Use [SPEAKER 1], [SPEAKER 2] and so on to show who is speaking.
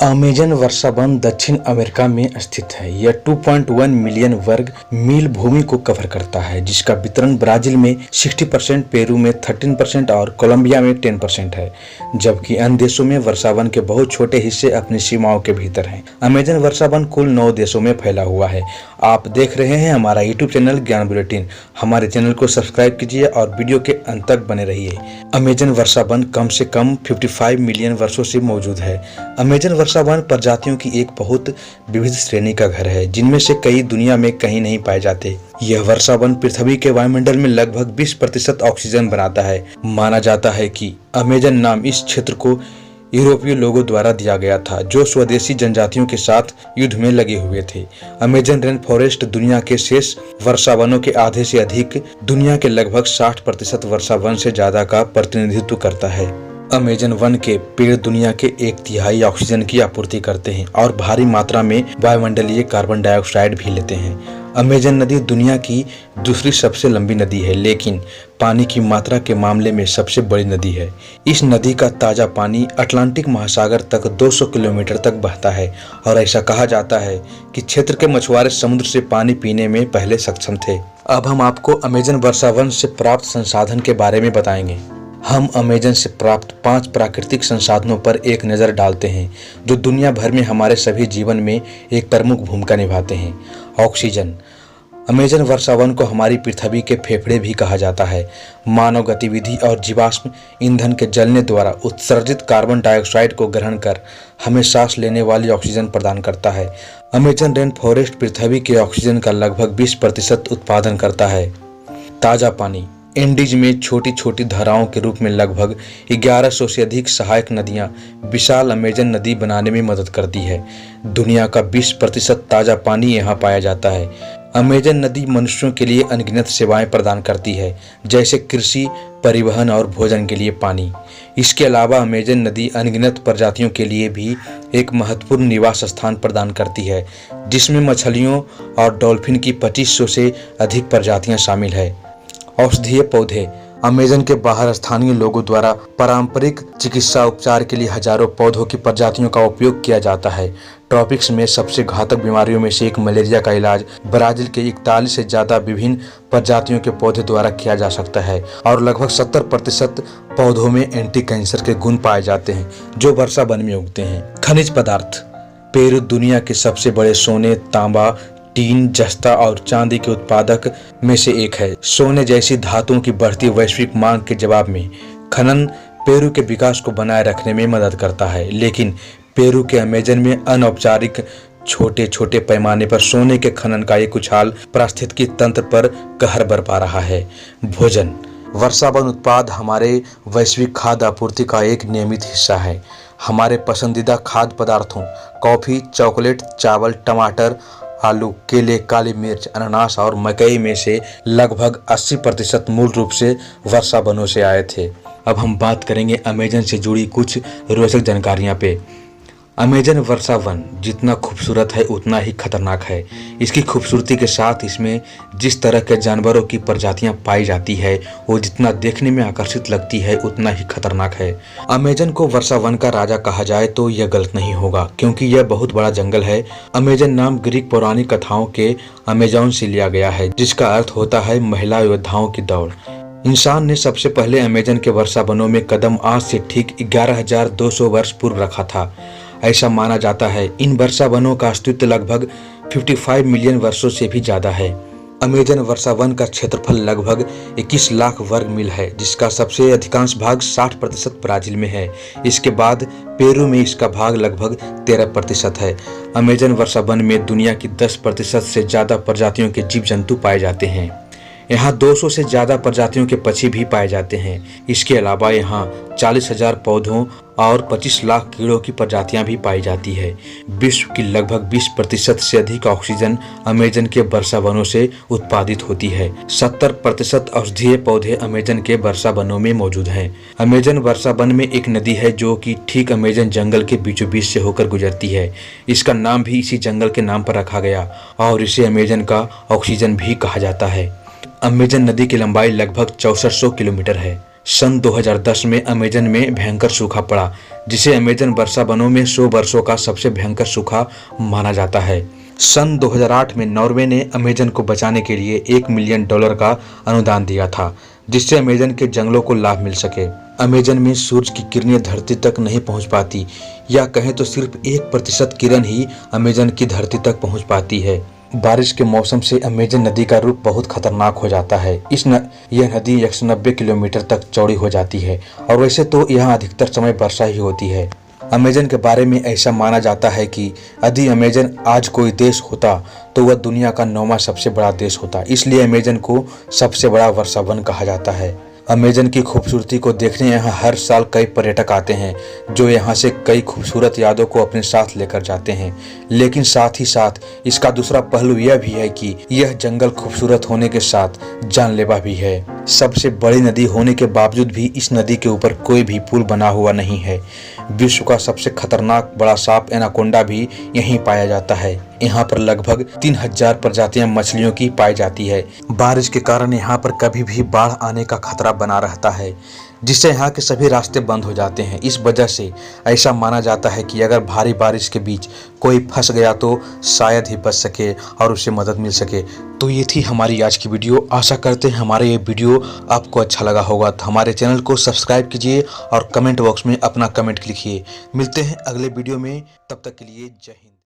[SPEAKER 1] Amazon वर्षा one दक्षिण America में स्थित है। यह 2.1 मिलियन वर्ग मील भूमि को कवर करता है, जिसका वितरण ब्राजील में 60%, पेरू में 13% और कोलंबिया में 10% है, जबकि अन्य देशों में वर्षा वन के बहुत छोटे हिस्से अपनी सीमाओं के भीतर हैं। अमेजन वर्षा वन कुल 9 देशों में फैला हुआ है। आप देख रहे हैं हमारा YouTube चैनल ज्ञान बुलेटिन। हमारे चैनल को सब्सक्राइब कीजिए और वीडियो के अंत तक बने रहिए। अमेजन वर्षा वन कम से कम 55 मिलियन वर्षों से मौजूद है। अमेजन वर्षा वन प्रजातियों की एक बहुत विविध श्रेणी का घर है, जिनमें से कई दुनिया में कहीं नहीं पाए जाते। यह वर्षा वन पृथ्वी के वायुमंडल में लगभग 20% ऑक्सीजन बनाता है। माना जाता है कि अमेजन नाम इस क्षेत्र को यूरोपीय लोगों द्वारा दिया गया था, जो स्वदेशी जनजातियों के साथ युद्ध में लगे हुए थे। अमेजन रेन फॉरेस्ट दुनिया के शेष वर्षा वनों के आधे से अधिक, दुनिया के लगभग 60% वर्षा वन से ज्यादा का प्रतिनिधित्व करता है। अमेजन वन के पेड़ दुनिया के 1/3 ऑक्सीजन की आपूर्ति करते हैं और भारी मात्रा में वायुमंडलीय कार्बन डाइऑक्साइड भी लेते हैं। अमेजन नदी दुनिया की दूसरी सबसे लंबी नदी है, लेकिन पानी की मात्रा के मामले में सबसे बड़ी नदी है। इस नदी का ताजा पानी अटलांटिक महासागर तक 200 किलोमीटर तक बहता है और ऐसा कहा जाता है कि क्षेत्र के मछुआरे समुद्र से पानी पीने में पहले सक्षम थे। अब हम आपको अमेजन वर्षा वन से प्राप्त संसाधन के बारे में बताएंगे। हम अमेजन से प्राप्त 5 प्राकृतिक संसाधनों पर एक नज़र डालते हैं, जो दुनिया भर में हमारे सभी जीवन में एक प्रमुख भूमिका निभाते हैं। ऑक्सीजन। अमेजन वर्षा वन को हमारी पृथ्वी के फेफड़े भी कहा जाता है। मानव गतिविधि और जीवाश्म ईंधन के जलने द्वारा उत्सर्जित कार्बन डाइऑक्साइड को ग्रहण कर हमें सांस लेने वाली ऑक्सीजन प्रदान करता है। अमेजन रेन फॉरेस्ट पृथ्वी के ऑक्सीजन का लगभग 20% उत्पादन करता है। ताज़ा पानी। एंडीज में छोटी छोटी धाराओं के रूप में लगभग 1100 से अधिक सहायक नदियां विशाल अमेजन नदी बनाने में मदद करती है। दुनिया का 20% ताज़ा पानी यहाँ पाया जाता है। अमेजन नदी मनुष्यों के लिए अनगिनत सेवाएं प्रदान करती है, जैसे कृषि, परिवहन और भोजन के लिए पानी। इसके अलावा अमेजन नदी अनगिनत प्रजातियों के लिए भी एक महत्वपूर्ण निवास स्थान प्रदान करती है, जिसमें मछलियों और डॉल्फिन की 2500 से अधिक प्रजातियां शामिल है। औषधीय पौधे। अमेजन के बाहर स्थानीय लोगों द्वारा पारंपरिक चिकित्सा उपचार के लिए हजारों पौधों की प्रजातियों का उपयोग किया जाता है। ट्रॉपिक्स में सबसे घातक बीमारियों में से एक मलेरिया का इलाज ब्राजील के 41 से ज्यादा विभिन्न प्रजातियों के पौधे द्वारा किया जा सकता है और लगभग 70% पौधों में एंटी कैंसर के गुण पाए जाते हैं, जो वर्षा वन में उगते हैं। खनिज पदार्थ। पेरू दुनिया के सबसे बड़े सोने, तांबा, टीन, जस्ता और चांदी के उत्पादक में से एक है। सोने जैसी धातुओं की बढ़ती वैश्विक मांग के जवाब में खनन पेरू के विकास को बनाए रखने में मदद करता है, लेकिन पेरू के अमेजन में अनौपचारिक छोटे छोटे पैमाने पर सोने के खनन का एक उछाल पारिस्थितिकी तंत्र पर कहर बरपा रहा है। भोजन। वर्षा वन उत्पाद हमारे वैश्विक खाद्य आपूर्ति का एक नियमित हिस्सा है। हमारे पसंदीदा खाद्य पदार्थों कॉफी, चॉकलेट, चावल, टमाटर, आलू, केले, काली मिर्च, अनानास और मकई में से लगभग 80% मूल रूप से वर्षा वनों से आए थे। अब हम बात करेंगे अमेजन से जुड़ी कुछ रोचक जानकारियां पे। अमेजन वर्षा वन जितना खूबसूरत है उतना ही खतरनाक है। इसकी खूबसूरती के साथ इसमें जिस तरह के जानवरों की प्रजातियां पाई जाती है, वो जितना देखने में आकर्षित लगती है उतना ही खतरनाक है। अमेजन को वर्षा वन का राजा कहा जाए तो यह गलत नहीं होगा, क्योंकि यह बहुत बड़ा जंगल है। अमेजन नाम ग्रीक पौराणिक कथाओं के अमेजॉन से लिया गया है, जिसका अर्थ होता है महिला योद्धाओं की दौड़। इंसान ने सबसे पहले अमेजन के वर्षा वनों में कदम आज से ठीक 11,200 वर्ष पूर्व रखा था। ऐसा माना जाता है इन वर्षा वनों का अस्तित्व लगभग 55 मिलियन वर्षों से भी ज्यादा है। अमेजन वर्षा वन का क्षेत्रफल लगभग 21 लाख वर्ग मील है, जिसका सबसे अधिकांश भाग 60% ब्राजील में है। इसके बाद पेरू में इसका भाग लगभग 13% है। अमेजन वर्षा वन में दुनिया की 10% से ज्यादा प्रजातियों के जीव जंतु पाए जाते हैं। यहाँ 200 से ज्यादा प्रजातियों के पक्षी भी पाए जाते हैं। इसके अलावा यहाँ 40,000 पौधों और 25 लाख कीड़ों की प्रजातियां भी पाई जाती है। विश्व की लगभग 20% से अधिक ऑक्सीजन अमेजन के वर्षा वनों से उत्पादित होती है। 70% औषधीय पौधे अमेजन के वर्षा वनों में मौजूद हैं। अमेजन वर्षा वन में एक नदी है जो कि ठीक अमेजन जंगल के बीचों बीच से होकर गुजरती है। इसका नाम भी इसी जंगल के नाम पर रखा गया और इसे अमेजन का ऑक्सीजन भी कहा जाता है। अमेजन नदी की लंबाई लगभग 6400 किलोमीटर है। सन 2010 में अमेजन में भयंकर सूखा पड़ा, जिसे अमेजन वर्षा वनों में 100 वर्षों का सबसे भयंकर सूखा माना जाता है। सन 2008 में नॉर्वे ने अमेजन को बचाने के लिए $1 मिलियन का अनुदान दिया था, जिससे अमेजन के जंगलों को लाभ मिल सके। अमेजन में सूरज की किरणें धरती तक नहीं पहुंच पाती, या कहें तो सिर्फ 1% किरण ही अमेजन की धरती तक पहुंच पाती है। बारिश के मौसम से अमेजन नदी का रूप बहुत खतरनाक हो जाता है। यह नदी 190 किलोमीटर तक चौड़ी हो जाती है, और वैसे तो यहाँ अधिकतर समय वर्षा ही होती है। अमेजन के बारे में ऐसा माना जाता है कि यदि अमेजन आज कोई देश होता तो वह दुनिया का 9वां सबसे बड़ा देश होता। इसलिए अमेजन को सबसे बड़ा वर्षा वन कहा जाता है। अमेजन की खूबसूरती को देखने यहाँ हर साल कई पर्यटक आते हैं, जो यहाँ से कई खूबसूरत यादों को अपने साथ लेकर जाते हैं। लेकिन साथ ही साथ इसका दूसरा पहलू यह भी है कि यह जंगल खूबसूरत होने के साथ जानलेवा भी है। सबसे बड़ी नदी होने के बावजूद भी इस नदी के ऊपर कोई भी पुल बना हुआ नहीं है। विश्व का सबसे खतरनाक बड़ा सांप एनाकोंडा भी यहीं पाया जाता है। यहाँ पर लगभग 3000 प्रजातियां मछलियों की पाई जाती है। बारिश के कारण यहाँ पर कभी भी बाढ़ आने का खतरा बना रहता है, जिससे यहाँ के सभी रास्ते बंद हो जाते हैं। इस वजह से ऐसा माना जाता है कि अगर भारी बारिश के बीच कोई फंस गया तो शायद ही बच सके और उसे मदद मिल सके। तो ये थी हमारी आज की वीडियो। आशा करते हैं हमारा ये वीडियो आपको अच्छा लगा होगा। तो हमारे चैनल को सब्सक्राइब कीजिए और कमेंट बॉक्स में अपना कमेंट लिखिए। मिलते हैं अगले वीडियो में, तब तक के लिए जय हिंद।